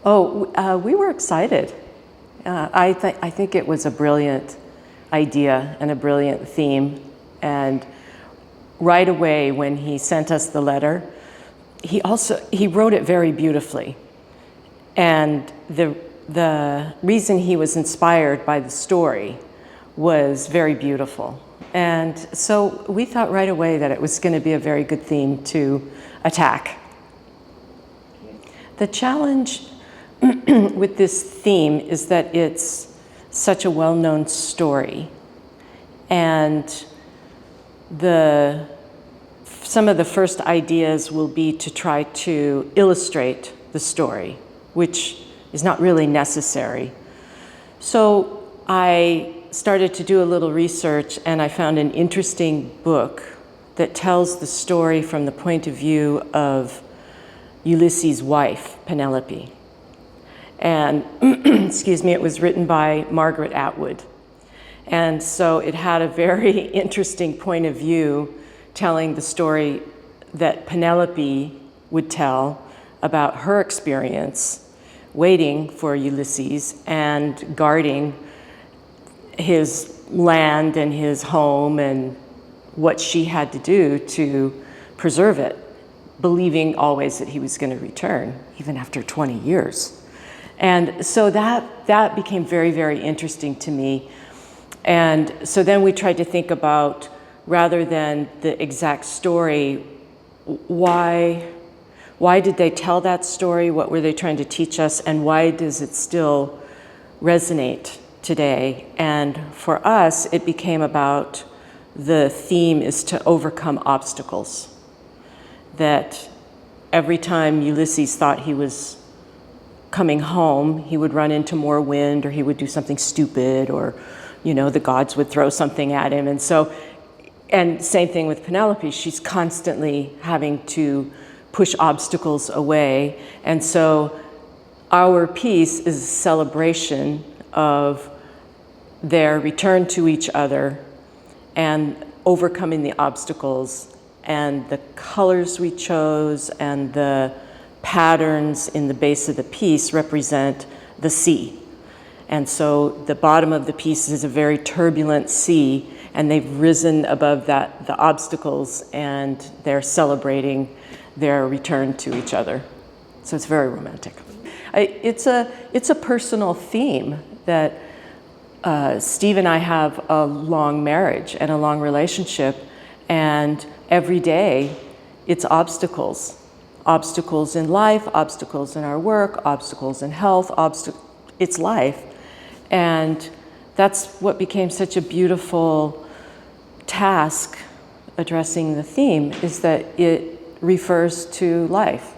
We were excited. I think it was a brilliant idea and a brilliant theme. And right away when he sent us the letter, he wrote it very beautifully. And the reason he was inspired by the story was very beautiful. And so we thought right away that it was going to be a very good theme to attack. The challenge with this theme is that it's such a well-known story. And some of the first ideas will be to try to illustrate the story, which is not really necessary. So I started to do a little research, and I found an interesting book that tells the story from the point of view of Ulysses' wife, Penelope. And, excuse me, it was written by Margaret Atwood. And so it had a very interesting point of view telling the story that Penelope would tell about her experience waiting for Ulysses and guarding his land and his home and what she had to do to preserve it, believing always that he was going to return, even after 20 years. And so that became very, very interesting to me. And so then we tried to think about, rather than the exact story, why did they tell that story? What were they trying to teach us? And why does it still resonate today? And for us, it became about the theme is to overcome obstacles. That every time Ulysses thought he was coming home, he would run into more wind, or he would do something stupid, or the gods would throw something at him. And same thing with Penelope. She's constantly having to push obstacles away. And so our piece is a celebration of their return to each other and overcoming the obstacles. And the colors we chose and the patterns in the base of the piece represent the sea. And so the bottom of the piece is a very turbulent sea, and they've risen above the obstacles, and they're celebrating their return to each other. So it's very romantic. It's a personal theme that Steve and I have a long marriage and a long relationship, and every day it's obstacles. Obstacles in life, obstacles in our work, obstacles in health, it's life. And that's what became such a beautiful task addressing the theme, is that it refers to life.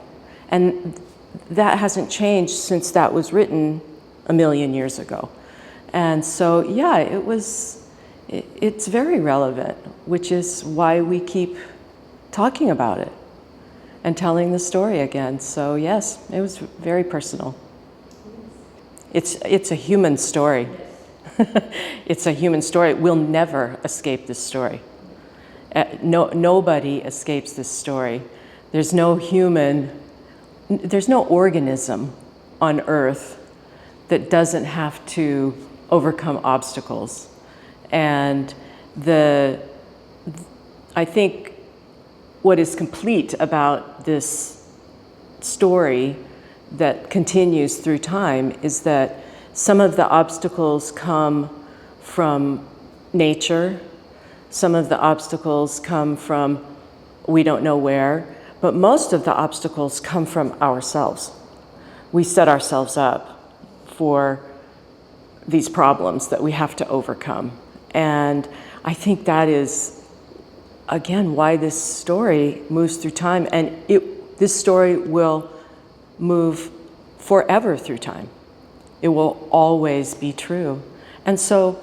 And that hasn't changed since that was written 1,000,000 years ago. And so, yeah, it's very relevant, which is why we keep talking about it and telling the story again. So yes, it was very personal. It's a human story. It's a human story. We'll never escape this story. Nobody escapes this story. There's no organism on Earth that doesn't have to overcome obstacles. And I think what is complete about this story that continues through time is that some of the obstacles come from nature, some of the obstacles come from we don't know where, but most of the obstacles come from ourselves. We set ourselves up for these problems that we have to overcome. And I think that is, again, why this story moves through time, and this story will move forever through time. It will always be true. And so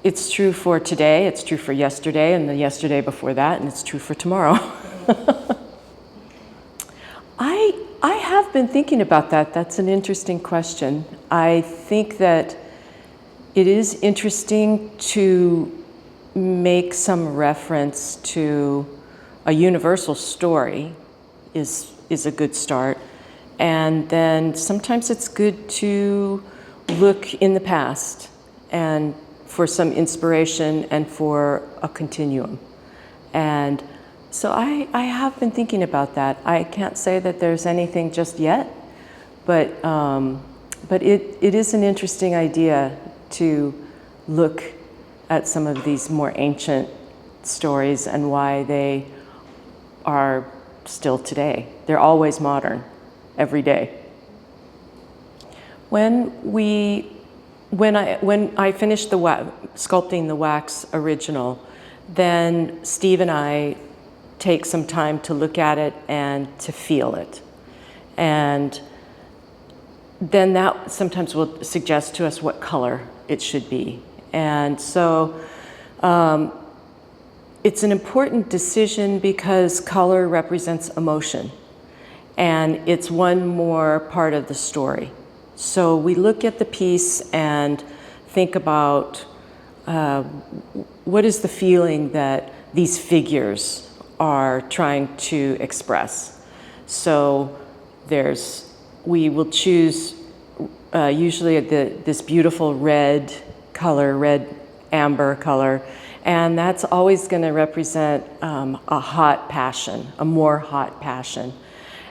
it's true for today, it's true for yesterday, and the yesterday before that, and it's true for tomorrow. I have been thinking about that. That's an interesting question. I think that it is interesting to make some reference to a universal story is a good start. And then sometimes it's good to look in the past and for some inspiration and for a continuum. And so I have been thinking about that. I can't say that there's anything just yet, but it is an interesting idea to look at some of these more ancient stories and why they are still today. They're always modern, every day. When I finished sculpting the wax original, then Steve and I take some time to look at it and to feel it. And then that sometimes will suggest to us what color it should be. And so it's an important decision because color represents emotion, and it's one more part of the story. So we look at the piece and think about what is the feeling that these figures are trying to express. So we will choose usually this beautiful red color, red amber color, and that's always going to represent a hot passion, a more hot passion.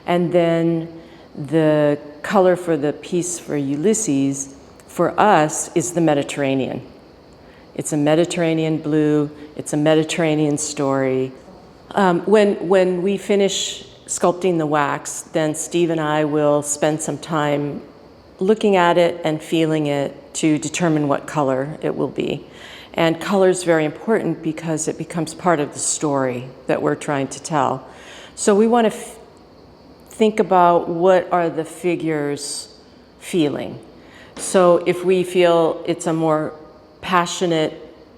And then the color for the piece for Ulysses, for us, is the Mediterranean. It's a Mediterranean blue, it's a Mediterranean story. When we finish sculpting the wax, then Steve and I will spend some time looking at it and feeling it to determine what color it will be. And color is very important because it becomes part of the story that we're trying to tell. So we want to think about what are the figures feeling. So if we feel it's a more passionate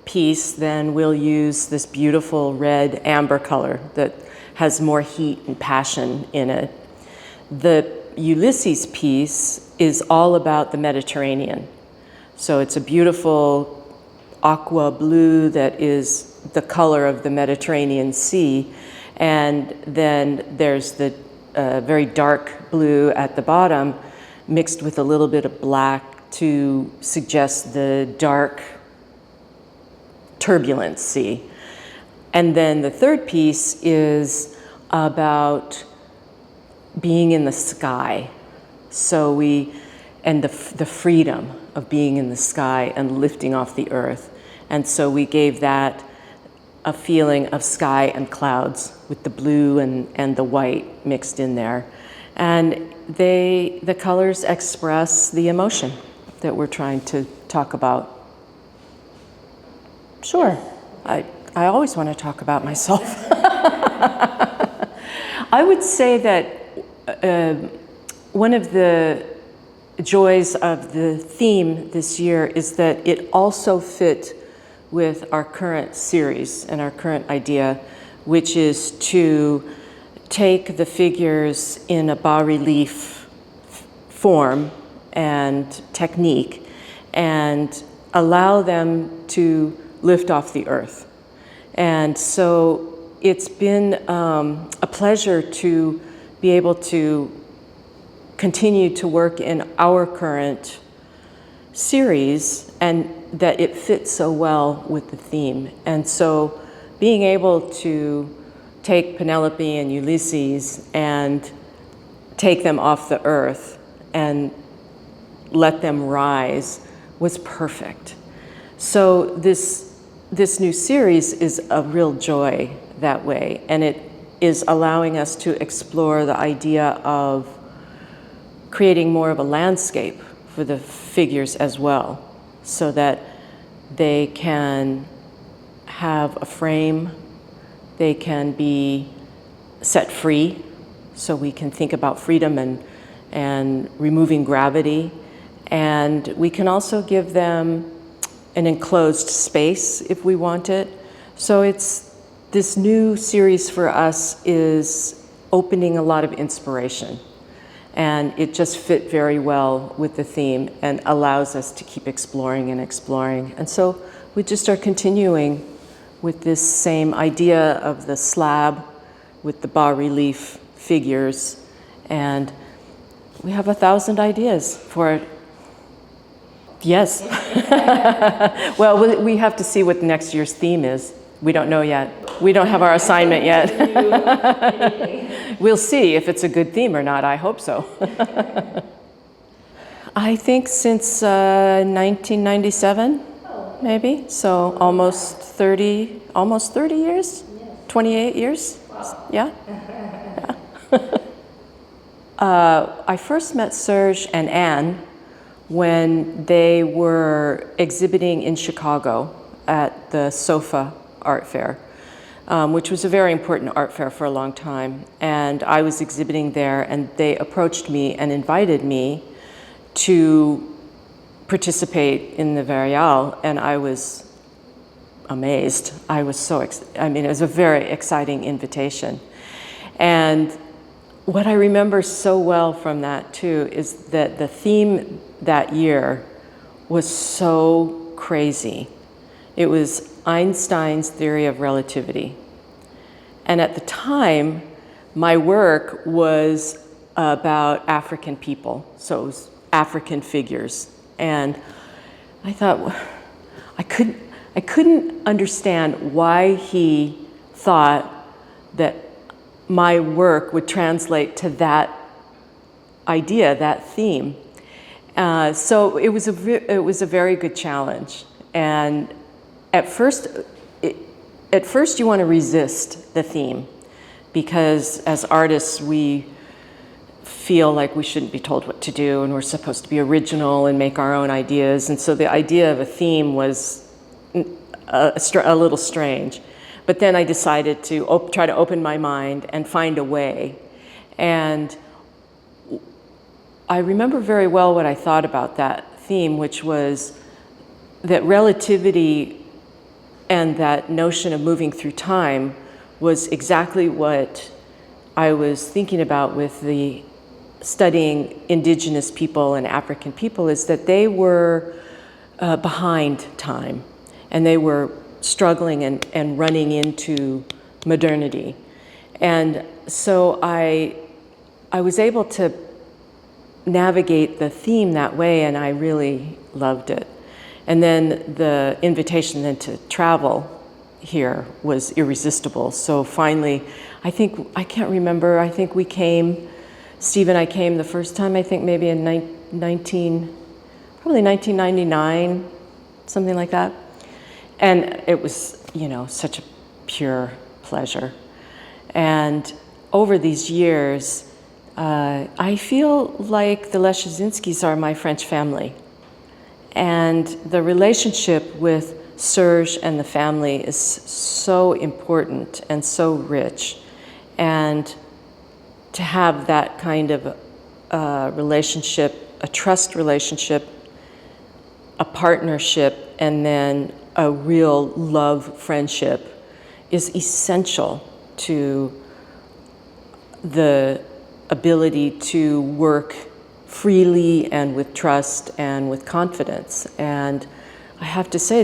piece, then we'll use this beautiful red amber color that has more heat and passion in it. The Ulysses piece is all about the Mediterranean. So it's a beautiful aqua blue that is the color of the Mediterranean Sea. And then there's the very dark blue at the bottom mixed with a little bit of black to suggest the dark, turbulent sea. And then the third piece is about being in the sky. So and the freedom of being in the sky and lifting off the earth. And so we gave that a feeling of sky and clouds with the blue and the white mixed in there. And the colors express the emotion that we're trying to talk about. Sure, I always want to talk about myself. I would say that one of the joys of the theme this year is that it also fit with our current series and our current idea, which is to take the figures in a bas-relief form and technique and allow them to lift off the earth. And so it's been a pleasure to be able to continue to work in our current series, and that it fits so well with the theme. And so being able to take Penelope and Ulysses and take them off the earth and let them rise was perfect. So this new series is a real joy that way, and it is allowing us to explore the idea of creating more of a landscape for the figures as well, so that they can have a frame, they can be set free, so we can think about freedom and removing gravity. And we can also give them an enclosed space if we want it. So this new series for us is opening a lot of inspiration. And it just fit very well with the theme and allows us to keep exploring and exploring. And so we just are continuing with this same idea of the slab with the bas-relief figures and We have 1,000 ideas for it. Yes. Well, we have to see what next year's theme is. We don't know yet. We don't have our assignment yet. We'll see if it's a good theme or not. I hope so. I think since 1997, maybe. So almost 30 years, 28 years. Yeah. I first met Serge and Anne when they were exhibiting in Chicago at the SOFA art fair, which was a very important art fair for a long time. And I was exhibiting there, and they approached me and invited me to participate in the Verriales, and I was amazed. I was so, it was a very exciting invitation. And what I remember so well from that too is that the theme that year was so crazy. It was Einstein's theory of relativity. And at the time, my work was about African people, so it was African figures. And I thought, I couldn't understand why he thought that my work would translate to that idea, that theme. So it was a very good challenge. And at first you want to resist the theme, because as artists we feel like we shouldn't be told what to do, and we're supposed to be original and make our own ideas. And so the idea of a theme was a little strange. But then I decided to try to open my mind and find a way. And I remember very well what I thought about that theme, which was that relativity and that notion of moving through time was exactly what I was thinking about with the studying indigenous people and African people, is that they were behind time, and they were struggling and running into modernity. And so I was able to navigate the theme that way, and I really loved it. And then the invitation then to travel here was irresistible. So finally, I can't remember, I think we came, Steve and I came the first time, I think maybe in probably 1999, something like that. And it was, such a pure pleasure. And over these years, I feel like the Leszezinskis are my French family. And the relationship with Serge and the family is so important and so rich. And to have that kind of relationship, a trust relationship, a partnership, and then a real love friendship is essential to the ability to work freely and with trust and with confidence. And I have to say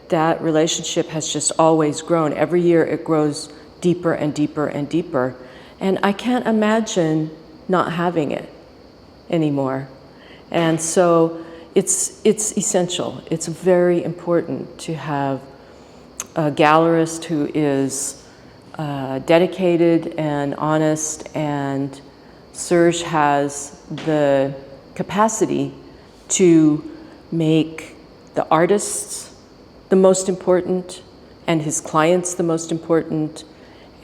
that relationship has just always grown. Every year it grows deeper and deeper and deeper. And I can't imagine not having it anymore. And so it's essential. It's very important to have a gallerist who is dedicated and honest, and Serge has the capacity to make the artists the most important and his clients the most important,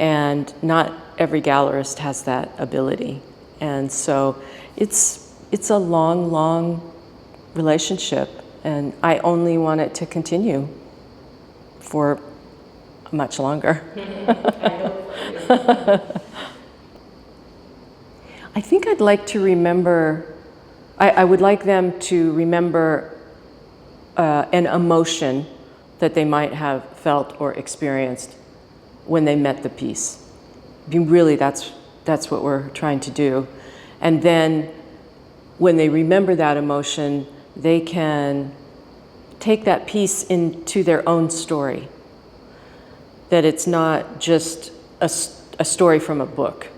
and not every gallerist has that ability. And so it's a long, long relationship, and I only want it to continue for much longer. I think I'd like to remember, I would like them to remember an emotion that they might have felt or experienced when they met the piece. I mean, really, that's what we're trying to do. And then when they remember that emotion, they can take that piece into their own story. That it's not just a story from a book.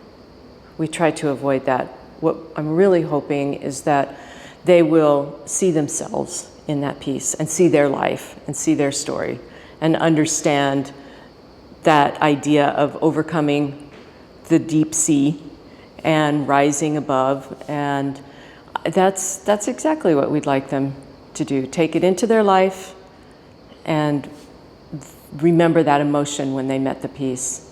We try to avoid that what I'm really hoping is that they will see themselves in that piece and see their life and see their story and understand that idea of overcoming the deep sea and rising above. And that's exactly what we'd like them to do. Take it into their life and remember that emotion when they met the piece.